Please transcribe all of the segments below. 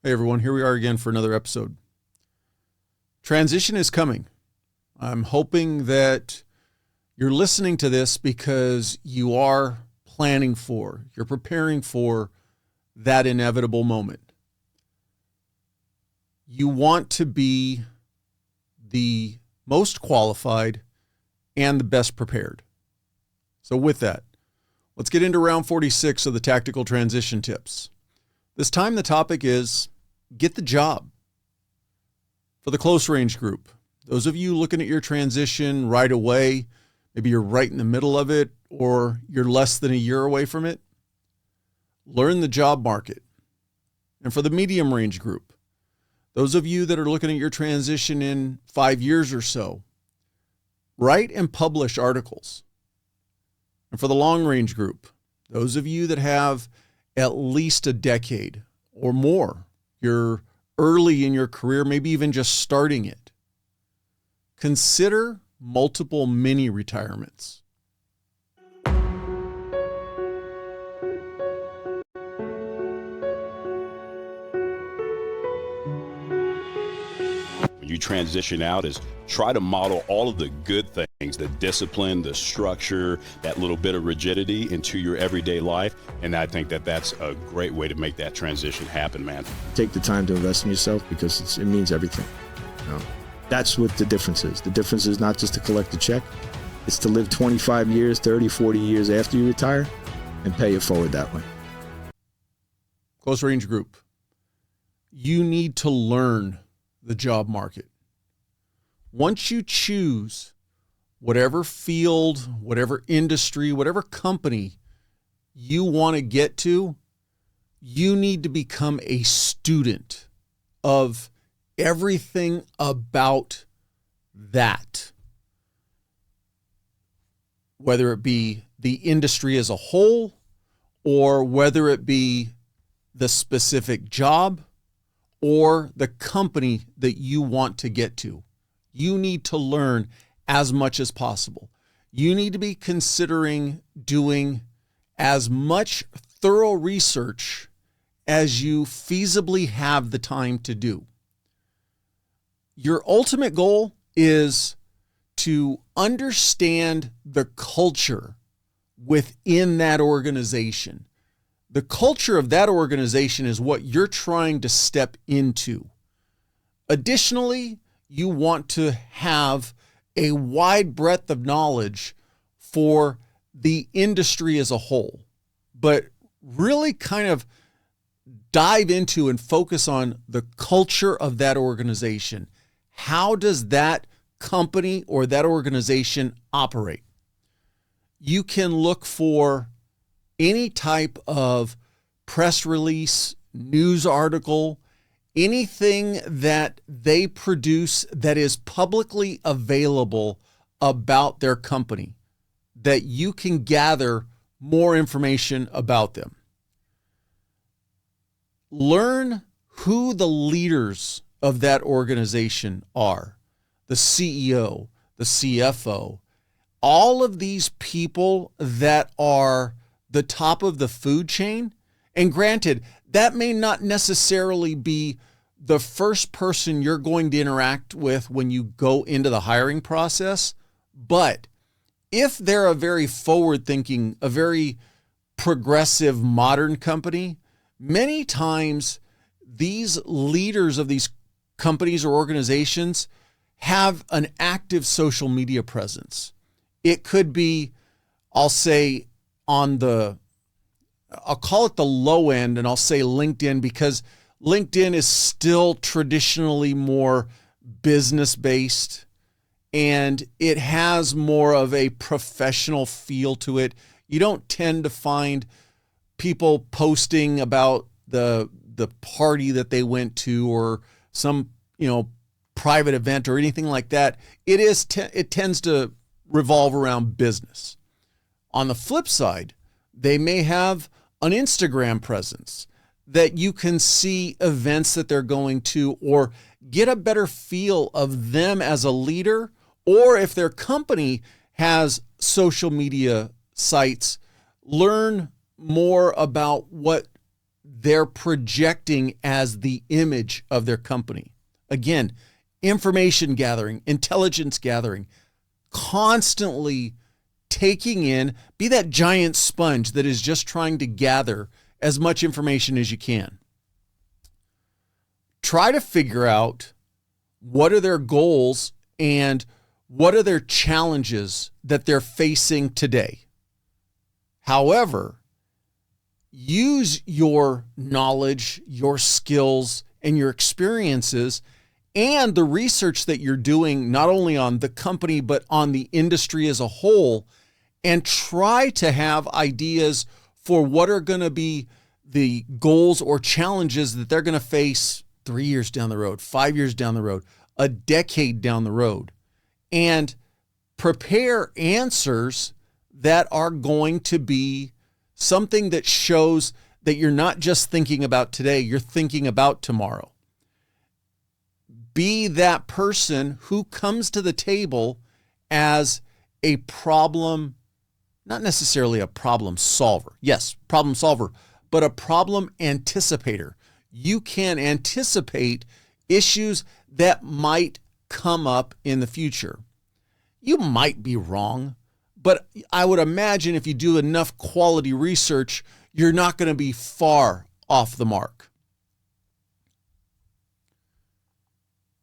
Hey everyone, here we are again for another episode. Transition is coming. I'm hoping that you're listening to this because you are you're preparing for that inevitable moment. You want to be the most qualified and the best prepared. So with that, let's get into round 46 of the tactical transition tips. This time the topic is get the job. For the close range group, those of you looking at your transition right away, maybe you're right in the middle of it or you're less than a year away from it, learn the job market. And for the medium range group, those of you that are looking at your transition in 5 years or so, write and publish articles. And for the long range group, those of you that have at least a decade or more, you're early in your career, maybe even just starting it, consider multiple mini retirements. When you transition out, is try to model all of the good things, the discipline, the structure, that little bit of rigidity into your everyday life. And I think that that's a great way to make that transition happen, man. Take the time to invest in yourself because it means everything. You know? That's what the difference is. The difference is not just to collect a check. It's to live 25 years, 30, 40 years after you retire and pay it forward that way. Close range group, you need to learn the job market. Once you choose whatever field, whatever industry, whatever company you want to get to, you need to become a student of everything about that. Whether it be the industry as a whole or whether it be the specific job or the company that you want to get to. You need to learn as much as possible. You need to be considering doing as much thorough research as you feasibly have the time to do. Your ultimate goal is to understand the culture within that organization. The culture of that organization is what you're trying to step into. Additionally, you want to have a wide breadth of knowledge for the industry as a whole, but really kind of dive into and focus on the culture of that organization. How does that company or that organization operate? You can look for any type of press release, news article, anything that they produce that is publicly available about their company, that you can gather more information about them. Learn who the leaders of that organization are, the CEO, the CFO, all of these people that are the top of the food chain. And granted, that may not necessarily be the first person you're going to interact with when you go into the hiring process. But if they're a very forward-thinking, a very progressive, modern company, many times these leaders of these companies or organizations have an active social media presence. It could be, I'll call it the low end, and I'll say LinkedIn because LinkedIn is still traditionally more business-based and it has more of a professional feel to it. You don't tend to find people posting about the party that they went to or some, private event or anything like that. It tends to revolve around business. On the flip side, they may have an Instagram presence that you can see events that they're going to or get a better feel of them as a leader, or if their company has social media sites, learn more about what they're projecting as the image of their company. Again, information gathering, intelligence gathering, constantly taking in, be that giant sponge that is just trying to gather as much information as you can. Try to figure out what are their goals and what are their challenges that they're facing today. However, use your knowledge, your skills, and your experiences and the research that you're doing, not only on the company, but on the industry as a whole, and try to have ideas for what are going to be the goals or challenges that they're going to face 3 years down the road, 5 years down the road, a decade down the road, and prepare answers that are going to be something that shows that you're not just thinking about today, you're thinking about tomorrow. Be that person who comes to the table as a problem, not necessarily a problem solver. Yes, problem solver, but a problem anticipator. You can anticipate issues that might come up in the future. You might be wrong, but I would imagine if you do enough quality research, you're not going to be far off the mark.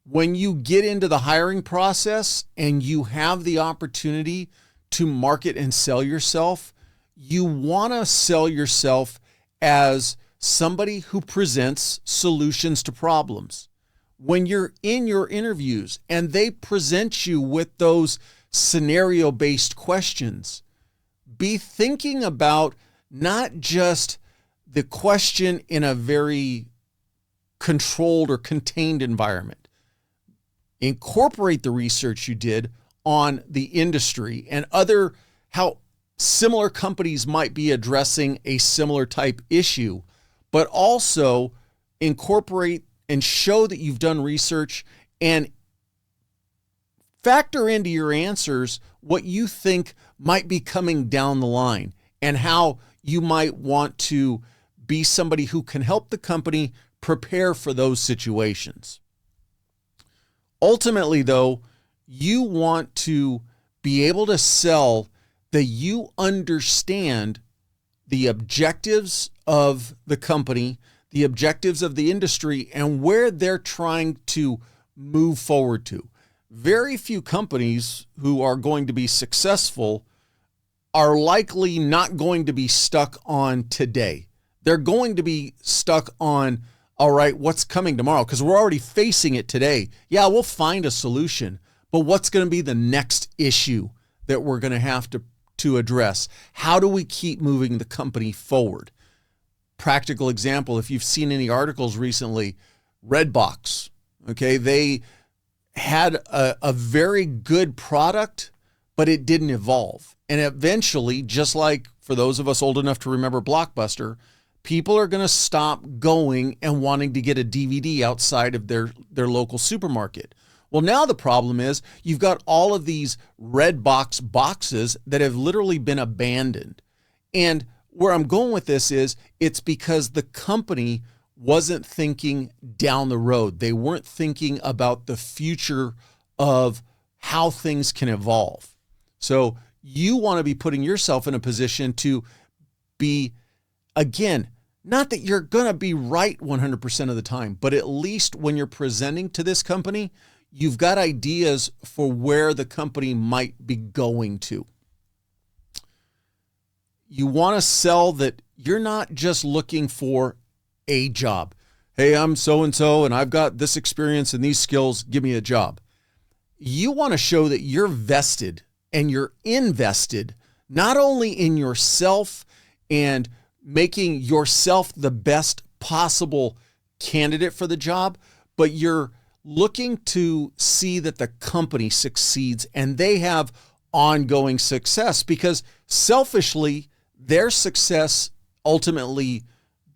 When you get into the hiring process and you have the opportunity to market and sell yourself, you want to sell yourself as somebody who presents solutions to problems. When you're in your interviews and they present you with those scenario-based questions, be thinking about not just the question in a very controlled or contained environment. Incorporate the research you did on the industry and how similar companies might be addressing a similar type issue, but also incorporate and show that you've done research and factor into your answers what you think might be coming down the line and how you might want to be somebody who can help the company prepare for those situations. Ultimately, though, you want to be able to sell that you understand the objectives of the company, the objectives of the industry, and where they're trying to move forward to. Very few companies who are going to be successful are likely not going to be stuck on today. They're going to be stuck on, all right, what's coming tomorrow? Because we're already facing it today. Yeah, we'll find a solution, but what's going to be the next issue that we're going to have to address? How do we keep moving the company forward? Practical example, if you've seen any articles recently, Redbox, okay, they had a very good product, but it didn't evolve. And eventually, just like for those of us old enough to remember Blockbuster, people are going to stop going and wanting to get a DVD outside of their local supermarket. Well, now the problem is you've got all of these Redbox boxes that have literally been abandoned. And where I'm going with this is it's because the company wasn't thinking down the road. They weren't thinking about the future of how things can evolve. So you want to be putting yourself in a position to be, again, not that you're going to be right 100% of the time, but at least when you're presenting to this company, you've got ideas for where the company might be going to. You want to sell that you're not just looking for a job. Hey, I'm so-and-so, and I've got this experience and these skills. Give me a job. You want to show that you're vested and you're invested not only in yourself and making yourself the best possible candidate for the job, but you're looking to see that the company succeeds and they have ongoing success, because selfishly, their success ultimately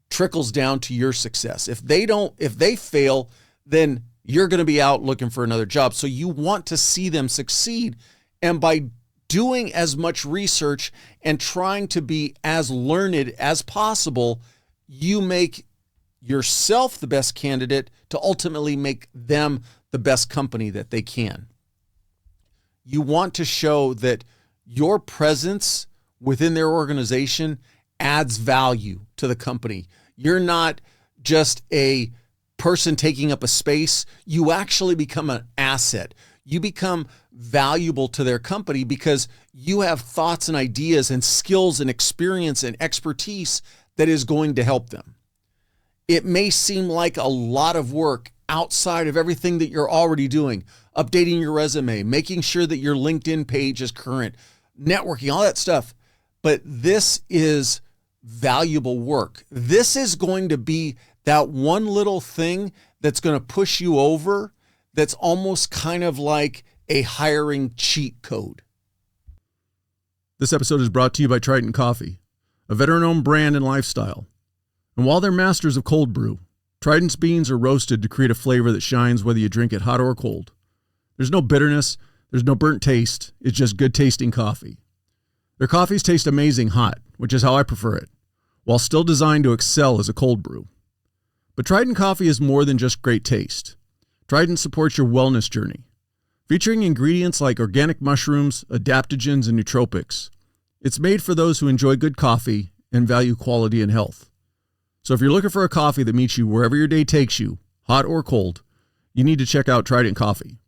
trickles down to your success. If they fail, then you're going to be out looking for another job. So you want to see them succeed. And by doing as much research and trying to be as learned as possible, you make yourself the best candidate to ultimately make them the best company that they can. You want to show that your presence within their organization adds value to the company. You're not just a person taking up a space. You actually become an asset. You become valuable to their company because you have thoughts and ideas and skills and experience and expertise that is going to help them. It may seem like a lot of work outside of everything that you're already doing, updating your resume, making sure that your LinkedIn page is current, networking, all that stuff. But this is valuable work. This is going to be that one little thing that's going to push you over, that's almost kind of like a hiring cheat code. This episode is brought to you by Triton Coffee, a veteran-owned brand and lifestyle. And while they're masters of cold brew, Triton's beans are roasted to create a flavor that shines whether you drink it hot or cold. There's no bitterness, there's no burnt taste, it's just good tasting coffee. Their coffees taste amazing hot, which is how I prefer it, while still designed to excel as a cold brew. But Triton Coffee is more than just great taste. Triton supports your wellness journey, featuring ingredients like organic mushrooms, adaptogens, and nootropics. It's made for those who enjoy good coffee and value quality and health. So if you're looking for a coffee that meets you wherever your day takes you, hot or cold, you need to check out Trident Coffee.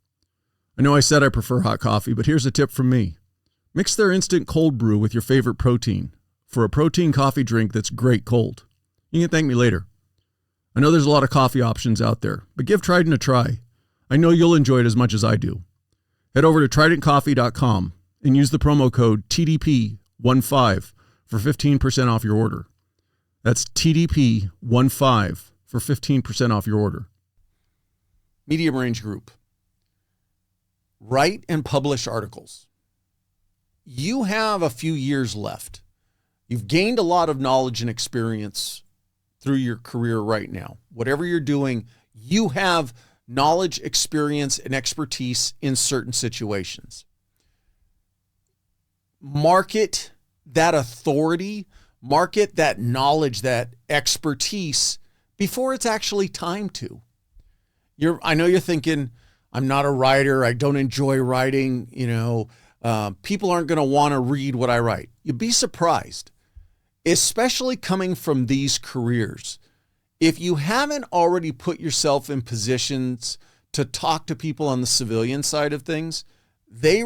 I know I said I prefer hot coffee, but here's a tip from me. Mix their instant cold brew with your favorite protein for a protein coffee drink that's great cold. You can thank me later. I know there's a lot of coffee options out there, but give Trident a try. I know you'll enjoy it as much as I do. Head over to tridentcoffee.com and use the promo code TDP15 for 15% off your order. That's TDP15 for 15% off your order. Medium Range Group. Write and publish articles. You have a few years left. You've gained a lot of knowledge and experience through your career right now. Whatever you're doing, you have knowledge, experience, and expertise in certain situations. Market that authority, market that knowledge, that expertise before it's actually time to. I know you're thinking, I'm not a writer. I don't enjoy writing. People aren't going to want to read what I write. You'd be surprised, especially coming from these careers. If you haven't already put yourself in positions to talk to people on the civilian side of things, they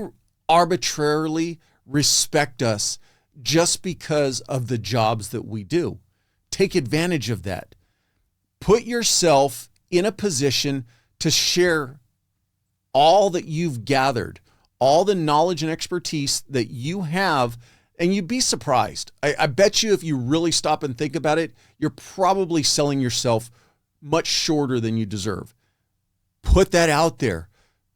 arbitrarily respect us just because of the jobs that we do. Take advantage of that. Put yourself in a position to share all that you've gathered, all the knowledge and expertise that you have, and you'd be surprised. I bet you if you really stop and think about it, you're probably selling yourself much shorter than you deserve. Put that out there.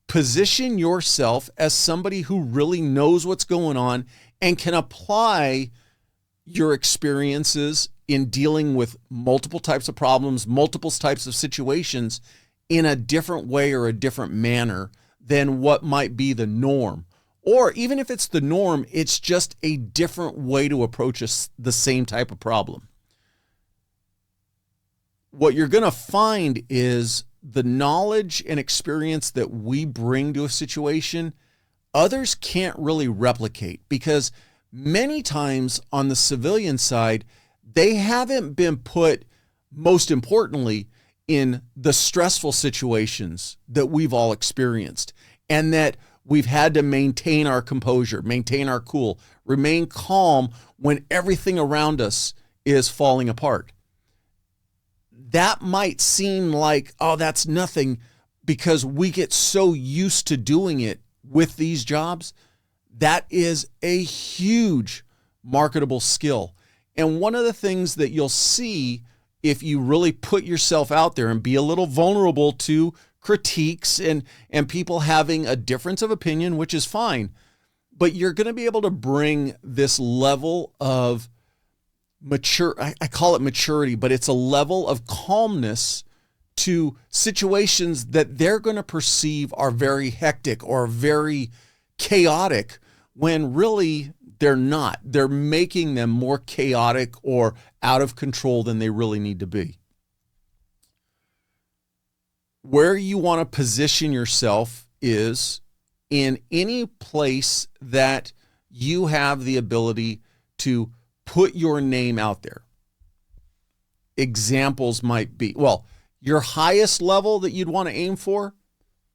Position yourself as somebody who really knows what's going on and can apply your experiences in dealing with multiple types of problems, multiple types of situations in a different way or a different manner than what might be the norm. Or even if it's the norm, it's just a different way to approach the same type of problem. What you're going to find is the knowledge and experience that we bring to a situation, others can't really replicate, because many times on the civilian side, they haven't been put, most importantly, in the stressful situations that we've all experienced, and that we've had to maintain our composure, maintain our cool, remain calm when everything around us is falling apart. That might seem like, oh, that's nothing, because we get so used to doing it with these jobs. That is a huge marketable skill. And one of the things that you'll see if you really put yourself out there and be a little vulnerable to critiques and people having a difference of opinion, which is fine, but you're going to be able to bring this level of I call it maturity, but it's a level of calmness to situations that they're going to perceive are very hectic or very chaotic, when really They're not. They're making them more chaotic or out of control than they really need to be. Where you want to position yourself is in any place that you have the ability to put your name out there. Examples might be, well, your highest level that you'd want to aim for,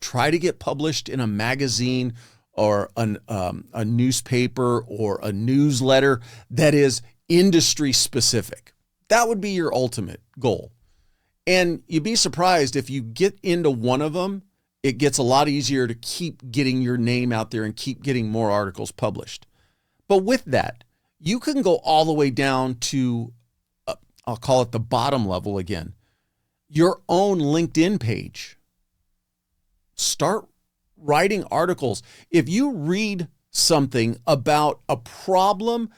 try to get published in a magazine or a newspaper or a newsletter that is industry specific. That would be your ultimate goal. And you'd be surprised if you get into one of them, it gets a lot easier to keep getting your name out there and keep getting more articles published. But with that, you can go all the way down to, I'll call it the bottom level again, your own LinkedIn page. Start writing articles. If you read something about a problem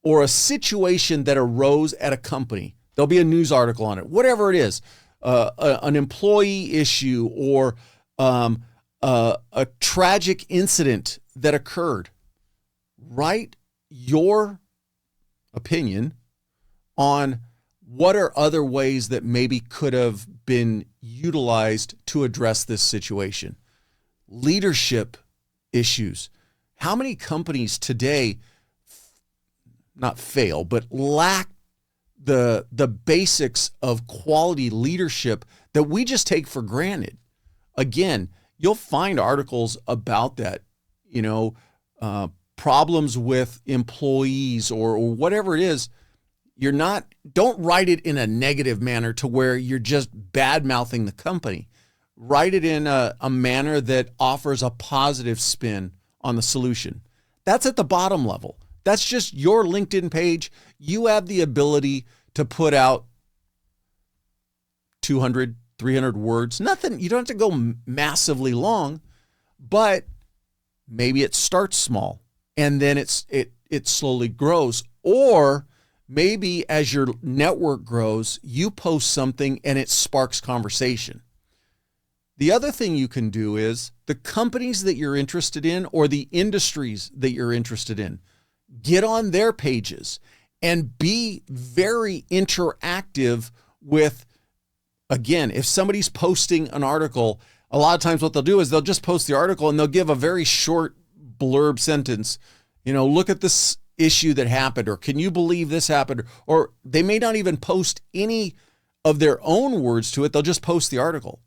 or a situation that arose at a company, there'll be a news article on it, whatever it is, an employee issue or a tragic incident that occurred. Write your opinion on what are other ways that maybe could have been utilized to address this situation. Leadership issues. How many companies today not fail, but lack the basics of quality leadership that we just take for granted? Again, you'll find articles about that, problems with employees or whatever it is. Don't write it in a negative manner to where you're just bad-mouthing the company. Write it in a manner that offers a positive spin on the solution. That's at the bottom level. That's just your LinkedIn page. You have the ability to put out 200, 300 words. Nothing, you don't have to go massively long, but maybe it starts small and then it slowly grows. Or maybe as your network grows, you post something and it sparks conversation. The other thing you can do is the companies that you're interested in or the industries that you're interested in, get on their pages and be very interactive with, again, if somebody's posting an article, a lot of times what they'll do is they'll just post the article and they'll give a very short blurb sentence. Look at this issue that happened, or can you believe this happened? Or they may not even post any of their own words to it. They'll just post the article.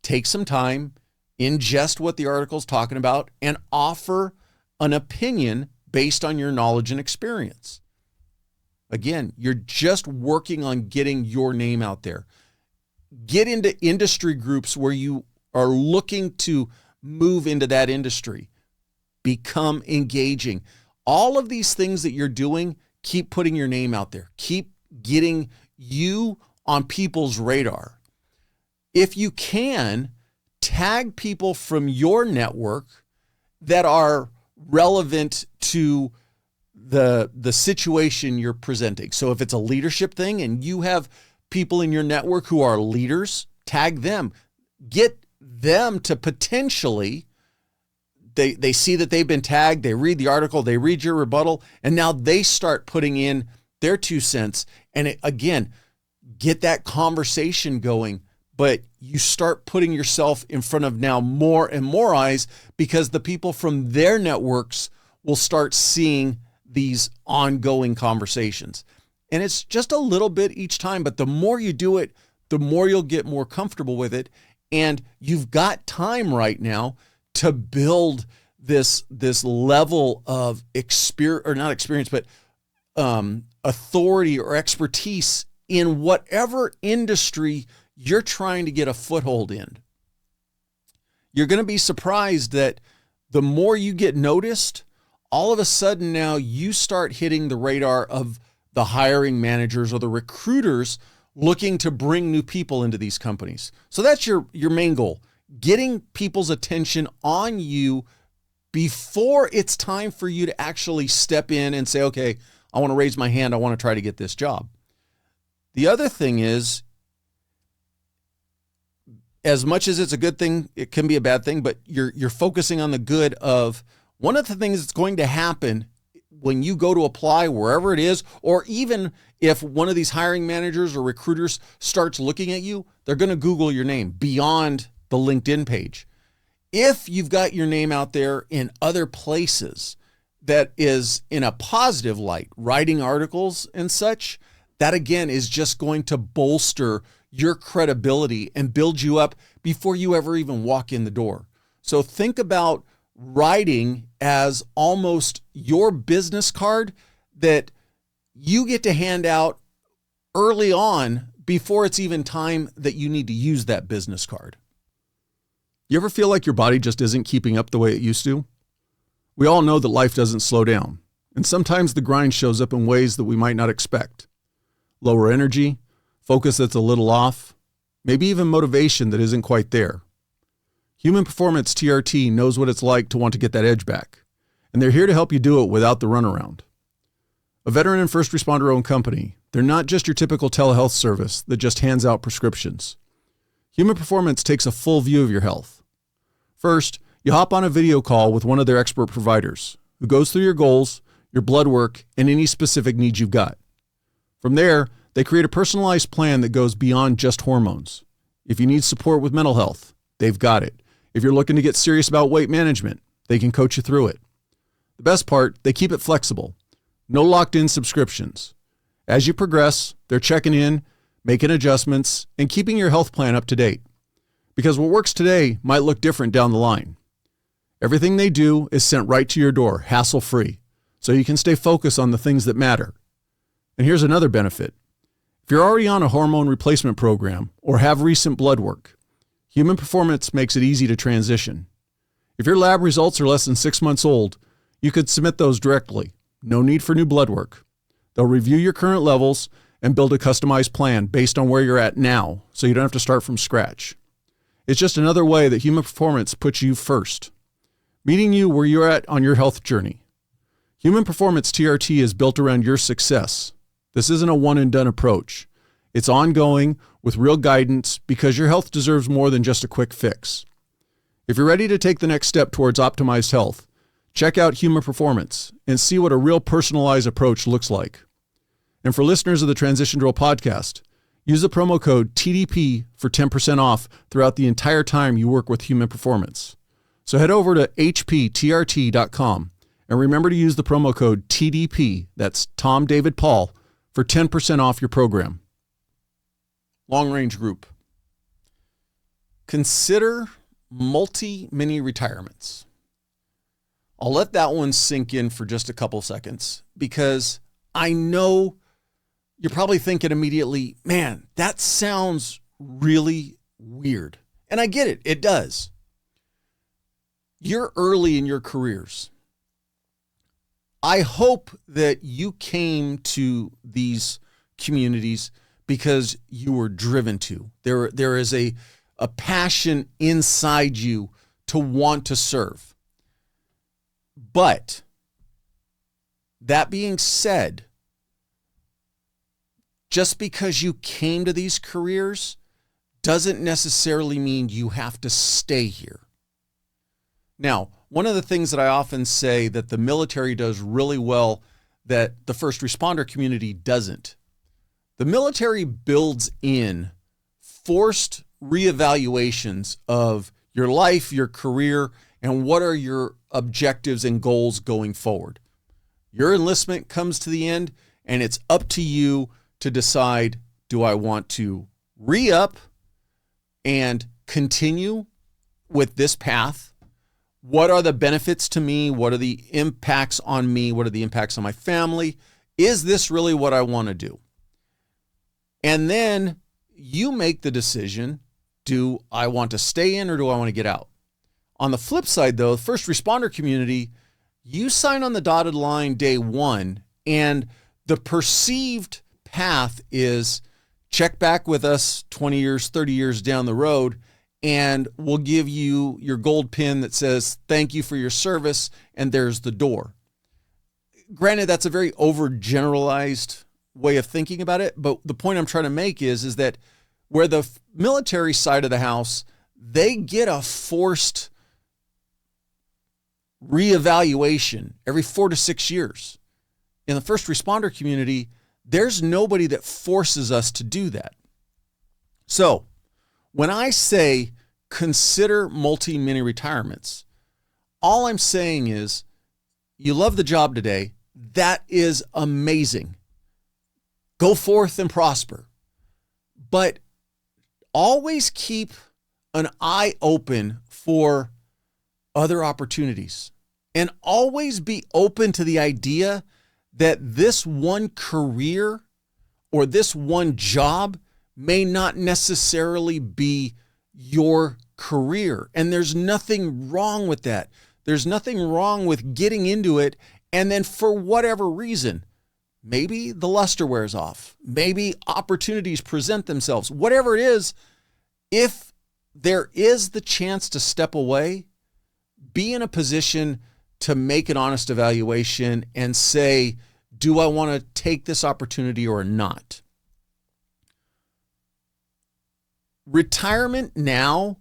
Take some time, ingest what the article's talking about, and offer an opinion based on your knowledge and experience. Again, you're just working on getting your name out there. Get into industry groups where you are looking to move into that industry. Become engaging. All of these things that you're doing, keep putting your name out there. Keep getting you on people's radar. If you can, tag people from your network that are relevant to the situation you're presenting. So if it's a leadership thing and you have people in your network who are leaders, tag them. Get them to potentially, they see that they've been tagged, they read the article, they read your rebuttal, and now they start putting in their 2 cents. And again, get that conversation going. But you start putting yourself in front of now more and more eyes because the people from their networks will start seeing these ongoing conversations. And it's just a little bit each time, but the more you do it, the more you'll get more comfortable with it. And you've got time right now to build this level of authority or expertise in whatever industry you're trying to get a foothold in. You're going to be surprised that the more you get noticed, all of a sudden now you start hitting the radar of the hiring managers or the recruiters looking to bring new people into these companies. So that's your main goal, getting people's attention on you before it's time for you to actually step in and say, okay, I want to raise my hand. I want to try to get this job. The other thing is, as much as it's a good thing, it can be a bad thing, but you're focusing on the good of one of the things that's going to happen when you go to apply wherever it is, or even if one of these hiring managers or recruiters starts looking at you, they're going to Google your name beyond the LinkedIn page. If you've got your name out there in other places that is in a positive light, writing articles and such, that again is just going to bolster your credibility and build you up before you ever even walk in the door. So think about writing as almost your business card that you get to hand out early on before it's even time that you need to use that business card. You ever feel like your body just isn't keeping up the way it used to? We all know that life doesn't slow down, and sometimes the grind shows up in ways that we might not expect. Lower energy, focus that's a little off, maybe even motivation that isn't quite there. Human Performance TRT knows what it's like to want to get that edge back, and they're here to help you do it without the runaround. A veteran and first responder-owned company, they're not just your typical telehealth service that just hands out prescriptions. Human Performance takes a full view of your health. First, you hop on a video call with one of their expert providers who goes through your goals, your blood work, and any specific needs you've got. From there, they create a personalized plan that goes beyond just hormones. If you need support with mental health, they've got it. If you're looking to get serious about weight management, they can coach you through it. The best part, they keep it flexible. No locked-in subscriptions. As you progress, they're checking in, making adjustments, and keeping your health plan up to date. Because what works today might look different down the line. Everything they do is sent right to your door, hassle-free, so you can stay focused on the things that matter. And here's another benefit. If you're already on a hormone replacement program or have recent blood work, Human Performance makes it easy to transition. If your lab results are less than 6 months old, you could submit those directly. No need for new blood work. They'll review your current levels and build a customized plan based on where you're at now, so you don't have to start from scratch. It's just another way that Human Performance puts you first, meeting you where you're at on your health journey. Human Performance TRT is built around your success. This isn't a one-and-done approach. It's ongoing with real guidance because your health deserves more than just a quick fix. If you're ready to take the next step towards optimized health, check out Human Performance and see what a real personalized approach looks like. And for listeners of the Transition Drill podcast, use the promo code TDP for 10% off throughout the entire time you work with Human Performance. So head over to hptrt.com and remember to use the promo code TDP, that's Tom David Paul, for 10% off your program. Long range group. Consider multi-mini retirements. I'll let that one sink in for just a couple seconds because I know you're probably thinking immediately, man, that sounds really weird. And I get it. It does. You're early in your careers. I hope that you came to these communities because you were driven to. There is a passion inside you to want to serve. But that being said, just because you came to these careers doesn't necessarily mean you have to stay here. Now, one of the things that I often say that the military does really well that the first responder community doesn't. The military builds in forced reevaluations of your life, your career, and what are your objectives and goals going forward. Your enlistment comes to the end, and it's up to you to decide, do I want to re-up and continue with this path? What are the benefits to me? What are the impacts on me? What are the impacts on my family? Is this really what I want to do? And then you make the decision, do I want to stay in or do I want to get out? On the flip side, though, first responder community, you sign on the dotted line day one, and the perceived path is check back with us 20 years, 30 years down the road, and we'll give you your gold pin that says, thank you for your service, and there's the door. Granted, that's a very overgeneralized way of thinking about it, but the point I'm trying to make is that where the military side of the house, they get a forced reevaluation every 4 to 6 years. in the first responder community, there's nobody that forces us to do that. So when I say consider multi-mini retirements, all I'm saying is you love the job today. That is amazing. Go forth and prosper. But always keep an eye open for other opportunities, and always be open to the idea that this one career or this one job may not necessarily be your career. And there's nothing wrong with that. There's nothing wrong with getting into it, and then for whatever reason, maybe the luster wears off, maybe opportunities present themselves, whatever it is, if there is the chance to step away, be in a position to make an honest evaluation and say, do I want to take this opportunity or not? Retirement now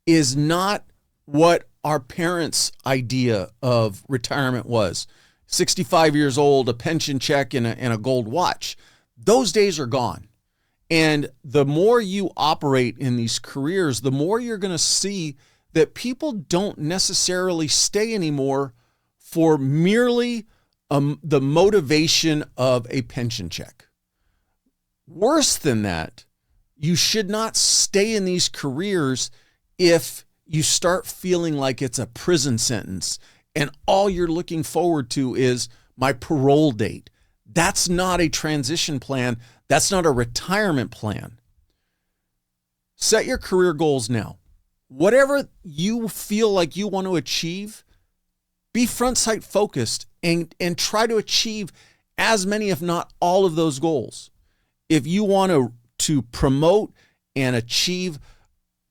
is not what our parents' idea of retirement was. 65 years old, a pension check, and a gold watch. Those days are gone. And the more you operate in these careers, the more you're going to see that people don't necessarily stay anymore for merely the motivation of a pension check. Worse than that, you should not stay in these careers if you start feeling like it's a prison sentence and all you're looking forward to is my parole date. That's not a transition plan. That's not a retirement plan. Set your career goals now. Whatever you feel like you want to achieve, be front sight focused and try to achieve as many, if not all of those goals. If you want to promote and achieve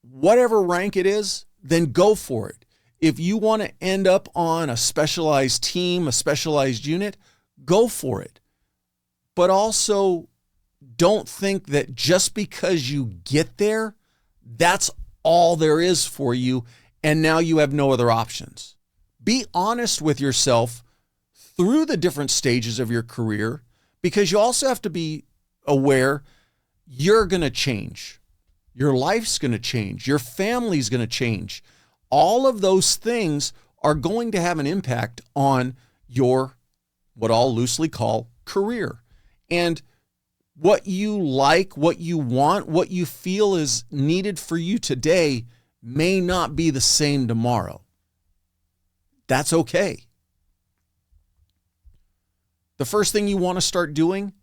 whatever rank it is, then go for it. If you want to end up on a specialized team, a specialized unit, go for it. But also don't think that just because you get there, that's all there is for you, and now you have no other options. Be honest with yourself through the different stages of your career, because you also have to be aware you're going to change. Your life's going to change. Your family's going to change. All of those things are going to have an impact on your, what I'll loosely call, career. And what you like, what you want, what you feel is needed for you today may not be the same tomorrow. That's okay. The first thing you want to start doing,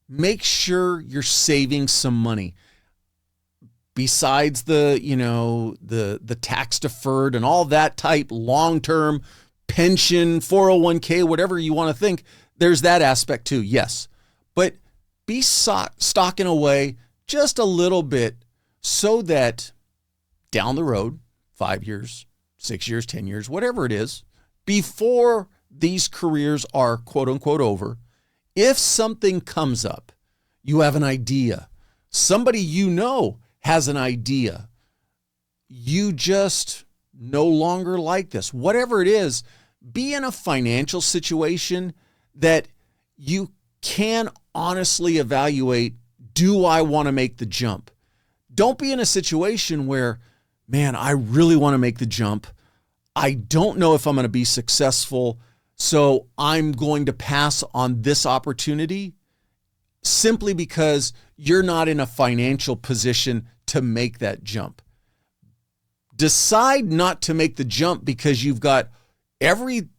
make sure you're saving some money. Besides the tax deferred and all that type long-term pension, 401k, whatever you want to think, there's that aspect too, yes. But be stocking away just a little bit so that down the road, 5 years, 6 years, 10 years, whatever it is, before these careers are quote unquote over, if something comes up, you have an idea, somebody you know has an idea, you just no longer like this, whatever it is, be in a financial situation that you can honestly evaluate, do I want to make the jump? Don't be in a situation where, man, I really want to make the jump. I don't know if I'm going to be successful, so I'm going to pass on this opportunity simply because you're not in a financial position to make that jump. Decide not to make the jump because you've got every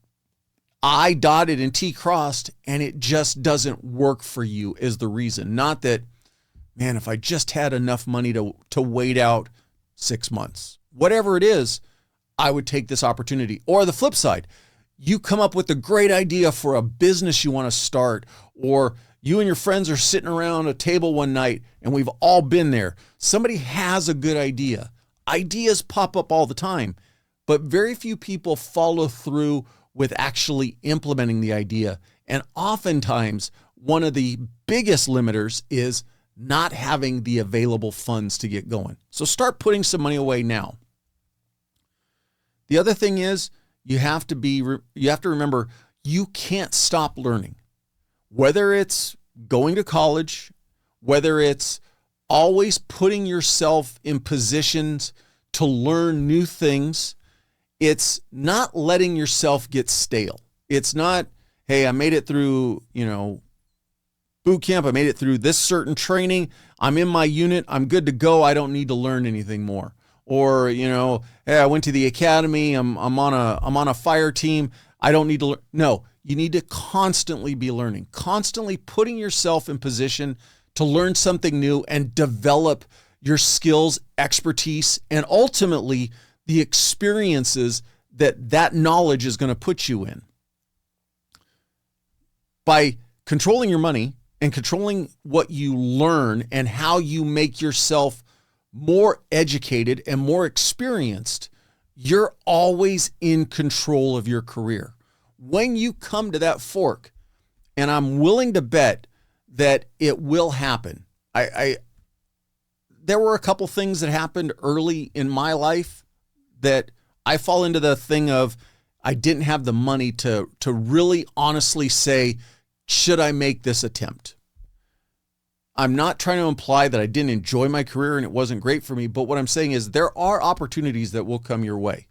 I dotted and T crossed and it just doesn't work for you is the reason. Not that, man, if I just had enough money to wait out 6 months, whatever it is, I would take this opportunity. Or the flip side, you come up with a great idea for a business you want to start, or you and your friends are sitting around a table one night, and we've all been there. Somebody has a good idea. Ideas pop up all the time, but very few people follow through with actually implementing the idea. And oftentimes, one of the biggest limiters is not having the available funds to get going. So start putting some money away now. The other thing is you have to remember you can't stop learning. whether it's going to college, whether it's always putting yourself in positions to learn new things. It's not letting yourself get stale. It's not, hey, I made it through, boot camp. I made it through this certain training. I'm in my unit. I'm good to go. I don't need to learn anything more. Or, hey, I went to the academy. I'm on a fire team. I don't need to learn. No, you need to constantly be learning, constantly putting yourself in position to learn something new and develop your skills, expertise, and ultimately the experiences that knowledge is going to put you in. By controlling your money and controlling what you learn and how you make yourself more educated and more experienced, you're always in control of your career. When you come to that fork, and I'm willing to bet that it will happen. There were a couple things that happened early in my life that I fall into the thing of I didn't have the money to really honestly say, should I make this attempt? I'm not trying to imply that I didn't enjoy my career and it wasn't great for me, but what I'm saying is there are opportunities that will come your way.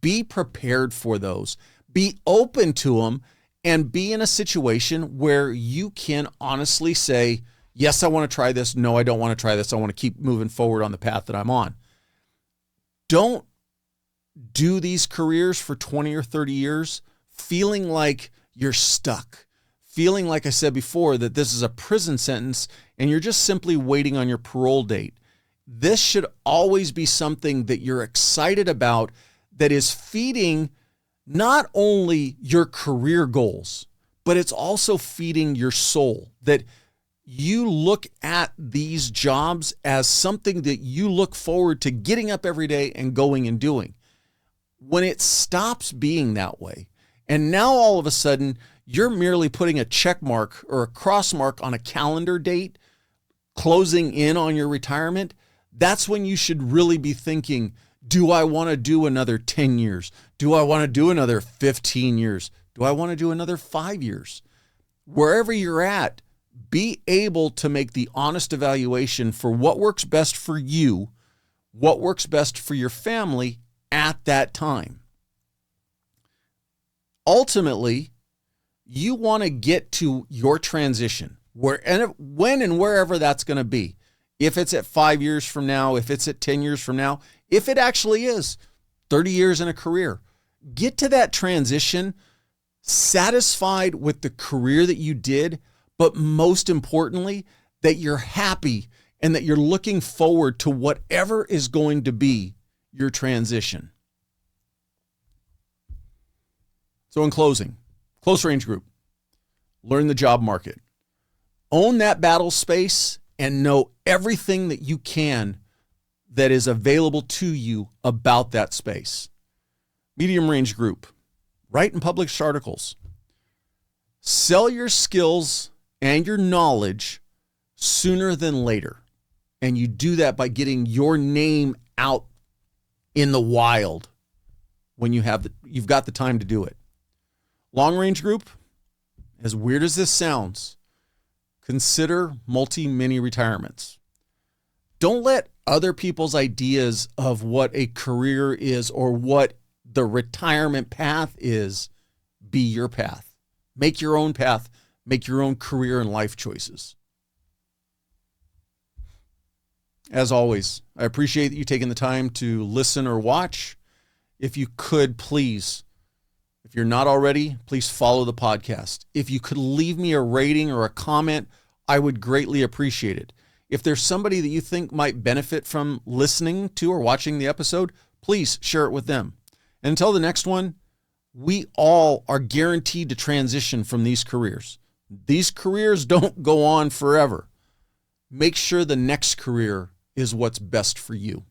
Be prepared for those. Be open to them and be in a situation where you can honestly say, yes, I want to try this. No, I don't want to try this. I want to keep moving forward on the path that I'm on. Don't do these careers for 20 or 30 years feeling like you're stuck, feeling like I said before that this is a prison sentence and you're just simply waiting on your parole date. This should always be something that you're excited about, that is feeding not only your career goals, but it's also feeding your soul, that you look at these jobs as something that you look forward to getting up every day and going and doing. When it stops being that way, and now all of a sudden you're merely putting a check mark or a cross mark on a calendar date, closing in on your retirement, that's when you should really be thinking, do I want to do another 10 years? Do I want to do another 15 years? Do I want to do another 5 years? Wherever you're at, be able to make the honest evaluation for what works best for you, what works best for your family at that time. Ultimately, you want to get to your transition, when and wherever that's going to be. If it's at 5 years from now, if it's at 10 years from now, if it actually is 30 years in a career, get to that transition satisfied with the career that you did, but most importantly, that you're happy and that you're looking forward to whatever is going to be your transition. So in closing, close range group, learn the job market, own that battle space, and know everything that you can that is available to you about that space. Medium range group, write and publish articles. Sell your skills and your knowledge sooner than later. And you do that by getting your name out in the wild when you've got the time to do it. Long range group, as weird as this sounds, consider multi-mini retirements. Don't let other people's ideas of what a career is or what the retirement path is be your path. Make your own path. Make your own career and life choices. As always, I appreciate you taking the time to listen or watch. If you could, please, if you're not already, please follow the podcast. If you could leave me a rating or a comment, I would greatly appreciate it. If there's somebody that you think might benefit from listening to or watching the episode, please share it with them. And until the next one, we all are guaranteed to transition from these careers. These careers don't go on forever. Make sure the next career is what's best for you.